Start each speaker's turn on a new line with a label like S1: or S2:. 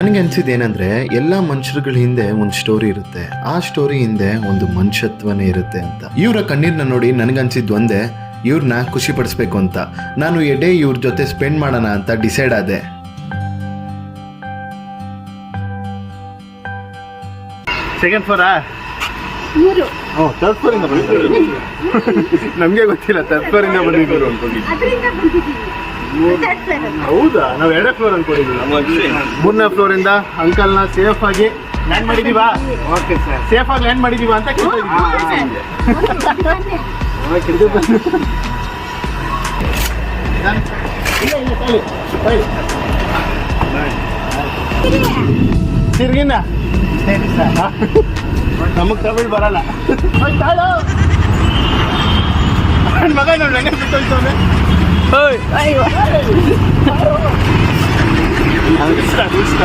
S1: ನನಗೆ ಅನ್ಸಿದ್ದೇನೆಂದ್ರೆ ಎಲ್ಲ ಮನುಷ್ಯರುಗಳ ಹಿಂದೆ ಒಂದು ಸ್ಟೋರಿ ಇರುತ್ತೆ, ಆ ಸ್ಟೋರಿ ಹಿಂದೆ ಒಂದು ಮನುಷ್ಯತ್ವನೇ ಇರುತ್ತೆ ಅಂತ. ಇವರ ಕಣ್ಣೀರ್ನ ನೋಡಿ ನನಗನ್ಸಿದ್ದು ಒಂದೇ, ಇವ್ರನ್ನ ಖುಷಿ ಪಡಿಸ್ಬೇಕು ಅಂತ. ನಾನು ಎಡೆ ಇವ್ರ ಜೊತೆ ಸ್ಪೆಂಡ್ ಮಾಡೋಣ ಅಂತ ಡಿಸೈಡ್ ಆದೆ.
S2: Second flora? ಥರ್ಡ್ ಫ್ಲೋರಿಂದ ಬಂದಿದ್ರು. ನಮಗೆ ಗೊತ್ತಿಲ್ಲ, ಥರ್ಡ್ ಫ್ಲೋರಿಂದ ಬಂದಿದ್ರು ಅನ್ಕೊಂಡಿದ್ವಿ. ಹೌದಾ? ನಾವು 2ನೇ ಫ್ಲೋರ್ ಅನ್ಕೊಂಡಿದ್ವಿ. 3ನೇ ಫ್ಲೋರಿಂದ ಅಂಕಲ್ನ ಸೇಫ್ ಆಗಿ ಲ್ಯಾಂಡ್ ಮಾಡಿದೀವಾ? ಓಕೆ ಸರ್, ಸೇಫ್ ಆಗಿ ಲ್ಯಾಂಡ್ ಮಾಡಿದೀವಾ ಅಂತ ತಿರ್ಗಿನ ನಮಗ್ ತಮಿಳ್ ಬರಲ್ಲ. ಮಗ ನೋಡಿ ಹೆಂಗೆ ಬಿಟ್ಟೋಯ್ತವನೆ. ಇಷ್ಟ